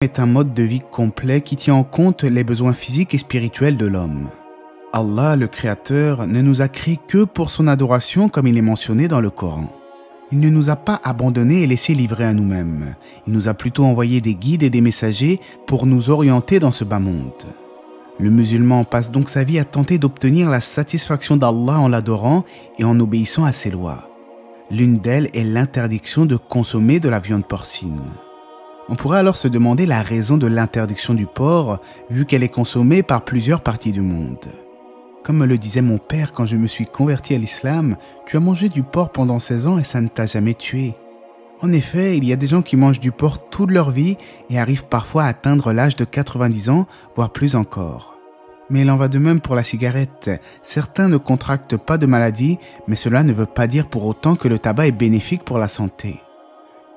Est un mode de vie complet qui tient en compte les besoins physiques et spirituels de l'homme. Allah, le Créateur, ne nous a créés que pour son adoration comme il est mentionné dans le Coran. Il ne nous a pas abandonnés et laissés livrer à nous-mêmes. Il nous a plutôt envoyé des guides et des messagers pour nous orienter dans ce bas monde. Le musulman passe donc sa vie à tenter d'obtenir la satisfaction d'Allah en l'adorant et en obéissant à ses lois. L'une d'elles est l'interdiction de consommer de la viande porcine. On pourrait alors se demander la raison de l'interdiction du porc, vu qu'elle est consommée par plusieurs parties du monde. Comme me le disait mon père quand je me suis converti à l'islam, tu as mangé du porc pendant 16 ans et ça ne t'a jamais tué. En effet, il y a des gens qui mangent du porc toute leur vie et arrivent parfois à atteindre l'âge de 90 ans, voire plus encore. Mais il en va de même pour la cigarette. Certains ne contractent pas de maladie, mais cela ne veut pas dire pour autant que le tabac est bénéfique pour la santé.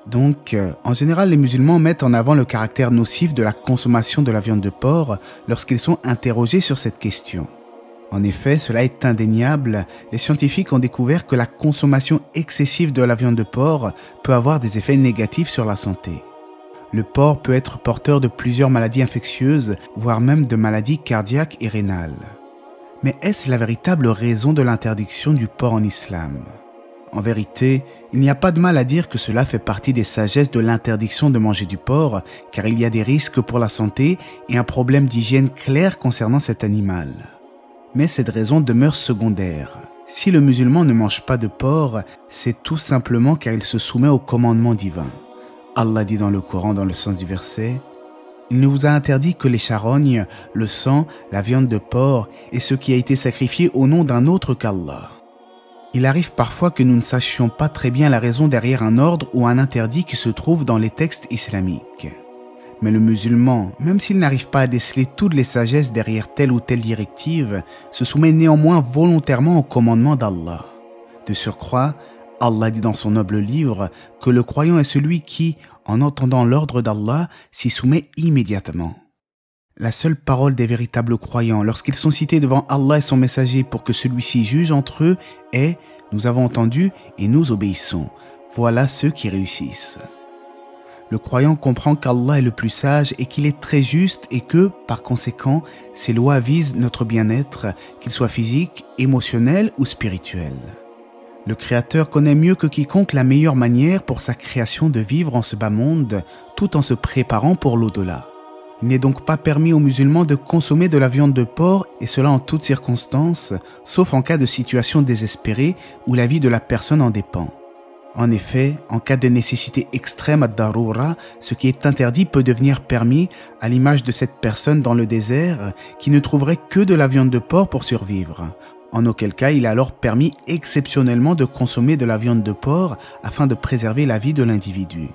Donc, en général, les musulmans mettent en avant le caractère nocif de la consommation de la viande de porc lorsqu'ils sont interrogés sur cette question. En effet, cela est indéniable, les scientifiques ont découvert que la consommation excessive de la viande de porc peut avoir des effets négatifs sur la santé. Le porc peut être porteur de plusieurs maladies infectieuses, voire même de maladies cardiaques et rénales. Mais est-ce la véritable raison de l'interdiction du porc en islam ? En vérité, il n'y a pas de mal à dire que cela fait partie des sagesses de l'interdiction de manger du porc, car il y a des risques pour la santé et un problème d'hygiène clair concernant cet animal. Mais cette raison demeure secondaire. Si le musulman ne mange pas de porc, c'est tout simplement car il se soumet au commandement divin. Allah dit dans le Coran, dans le sens du verset, « Il ne vous a interdit que les charognes, le sang, la viande de porc et ce qui a été sacrifié au nom d'un autre qu'Allah. » Il arrive parfois que nous ne sachions pas très bien la raison derrière un ordre ou un interdit qui se trouve dans les textes islamiques. Mais le musulman, même s'il n'arrive pas à déceler toutes les sagesses derrière telle ou telle directive, se soumet néanmoins volontairement au commandement d'Allah. De surcroît, Allah dit dans son noble livre que le croyant est celui qui, en entendant l'ordre d'Allah, s'y soumet immédiatement. La seule parole des véritables croyants lorsqu'ils sont cités devant Allah et son messager pour que celui-ci juge entre eux est « Nous avons entendu et nous obéissons ». Voilà ceux qui réussissent. Le croyant comprend qu'Allah est le plus sage et qu'il est très juste et que, par conséquent, ses lois visent notre bien-être, qu'il soit physique, émotionnel ou spirituel. Le Créateur connaît mieux que quiconque la meilleure manière pour sa création de vivre en ce bas monde, tout en se préparant pour l'au-delà. Il n'est donc pas permis aux musulmans de consommer de la viande de porc, et cela en toutes circonstances, sauf en cas de situation désespérée où la vie de la personne en dépend. En effet, en cas de nécessité extrême à Daroura, ce qui est interdit peut devenir permis, à l'image de cette personne dans le désert qui ne trouverait que de la viande de porc pour survivre. En auquel cas, il est alors permis exceptionnellement de consommer de la viande de porc afin de préserver la vie de l'individu.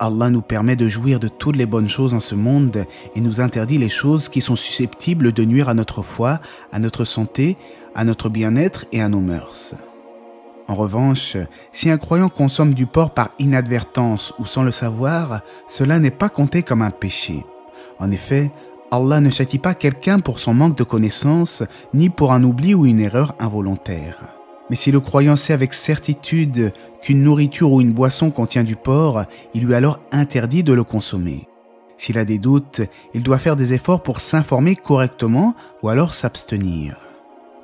Allah nous permet de jouir de toutes les bonnes choses en ce monde et nous interdit les choses qui sont susceptibles de nuire à notre foi, à notre santé, à notre bien-être et à nos mœurs. En revanche, si un croyant consomme du porc par inadvertance ou sans le savoir, cela n'est pas compté comme un péché. En effet, Allah ne châtie pas quelqu'un pour son manque de connaissance, ni pour un oubli ou une erreur involontaire. Mais si le croyant sait avec certitude qu'une nourriture ou une boisson contient du porc, il lui est alors interdit de le consommer. S'il a des doutes, il doit faire des efforts pour s'informer correctement ou alors s'abstenir.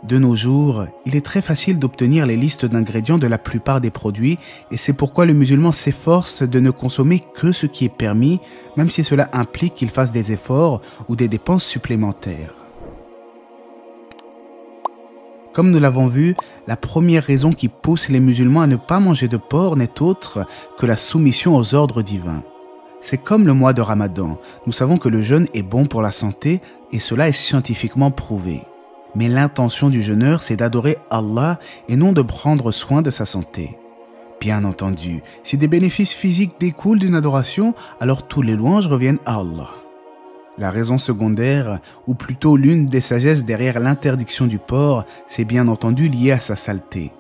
De nos jours, il est très facile d'obtenir les listes d'ingrédients de la plupart des produits et c'est pourquoi le musulman s'efforce de ne consommer que ce qui est permis, même si cela implique qu'il fasse des efforts ou des dépenses supplémentaires. Comme nous l'avons vu, la première raison qui pousse les musulmans à ne pas manger de porc n'est autre que la soumission aux ordres divins. C'est comme le mois de Ramadan, nous savons que le jeûne est bon pour la santé et cela est scientifiquement prouvé. Mais l'intention du jeûneur, c'est d'adorer Allah et non de prendre soin de sa santé. Bien entendu, si des bénéfices physiques découlent d'une adoration, alors tous les louanges reviennent à Allah. La raison secondaire, ou plutôt l'une des sagesses derrière l'interdiction du porc, c'est bien entendu lié à sa saleté.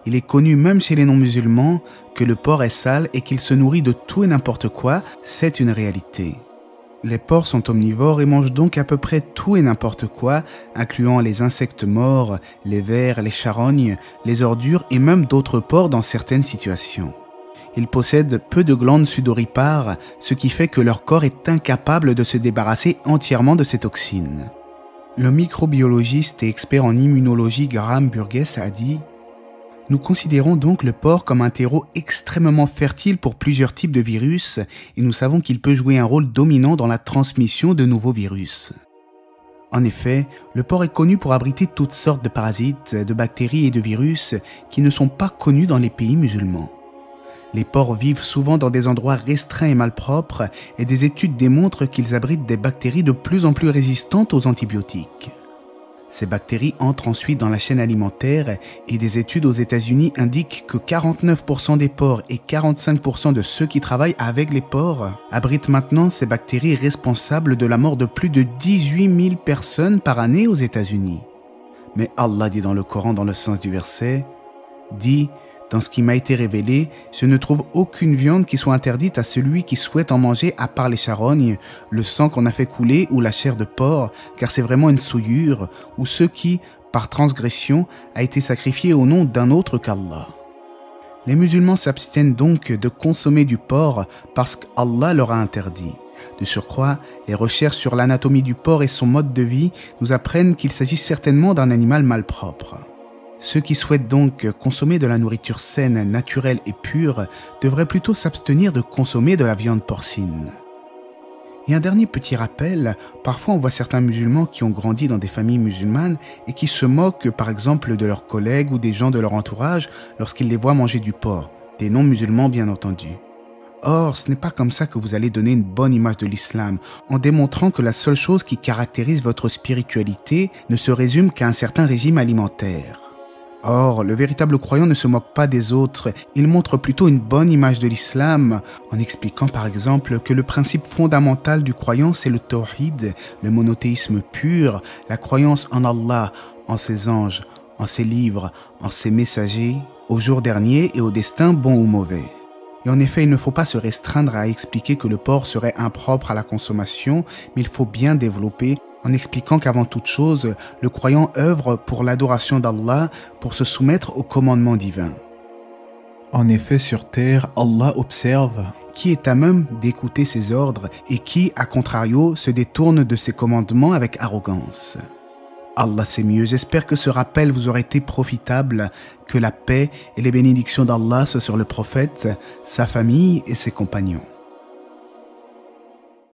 Il est connu même chez les non-musulmans que le porc est sale et qu'il se nourrit de tout et n'importe quoi, c'est une réalité. Les porcs sont omnivores et mangent donc à peu près tout et n'importe quoi, incluant les insectes morts, les vers, les charognes, les ordures et même d'autres porcs dans certaines situations. Ils possèdent peu de glandes sudoripares, ce qui fait que leur corps est incapable de se débarrasser entièrement de ces toxines. Le microbiologiste et expert en immunologie Graham Burgess a dit « Nous considérons donc le porc comme un terreau extrêmement fertile pour plusieurs types de virus et nous savons qu'il peut jouer un rôle dominant dans la transmission de nouveaux virus. » En effet, le porc est connu pour abriter toutes sortes de parasites, de bactéries et de virus qui ne sont pas connus dans les pays musulmans. Les porcs vivent souvent dans des endroits restreints et malpropres et des études démontrent qu'ils abritent des bactéries de plus en plus résistantes aux antibiotiques. Ces bactéries entrent ensuite dans la chaîne alimentaire et des études aux États-Unis indiquent que 49% des porcs et 45% de ceux qui travaillent avec les porcs abritent maintenant ces bactéries responsables de la mort de plus de 18 000 personnes par année aux États-Unis. Mais Allah dit dans le Coran, dans le sens du verset, dit « Dans ce qui m'a été révélé, je ne trouve aucune viande qui soit interdite à celui qui souhaite en manger à part les charognes, le sang qu'on a fait couler ou la chair de porc, car c'est vraiment une souillure, ou ceux qui, par transgression, a été sacrifié au nom d'un autre qu'Allah. » Les musulmans s'abstiennent donc de consommer du porc parce qu'Allah leur a interdit. De surcroît, les recherches sur l'anatomie du porc et son mode de vie nous apprennent qu'il s'agit certainement d'un animal malpropre. Ceux qui souhaitent donc consommer de la nourriture saine, naturelle et pure devraient plutôt s'abstenir de consommer de la viande porcine. Et un dernier petit rappel, parfois on voit certains musulmans qui ont grandi dans des familles musulmanes et qui se moquent par exemple de leurs collègues ou des gens de leur entourage lorsqu'ils les voient manger du porc, des non-musulmans bien entendu. Or, ce n'est pas comme ça que vous allez donner une bonne image de l'islam, en démontrant que la seule chose qui caractérise votre spiritualité ne se résume qu'à un certain régime alimentaire. Or, le véritable croyant ne se moque pas des autres, il montre plutôt une bonne image de l'islam, en expliquant par exemple que le principe fondamental du croyant c'est le tawhid, le monothéisme pur, la croyance en Allah, en ses anges, en ses livres, en ses messagers, au jour dernier et au destin bon ou mauvais. Et en effet, il ne faut pas se restreindre à expliquer que le porc serait impropre à la consommation, mais il faut bien développer en expliquant qu'avant toute chose, le croyant œuvre pour l'adoration d'Allah, pour se soumettre aux commandements divins. En effet, sur terre, Allah observe qui est à même d'écouter ses ordres et qui, à contrario, se détourne de ses commandements avec arrogance. Allah sait mieux. J'espère que ce rappel vous aura été profitable, que la paix et les bénédictions d'Allah soient sur le prophète, sa famille et ses compagnons.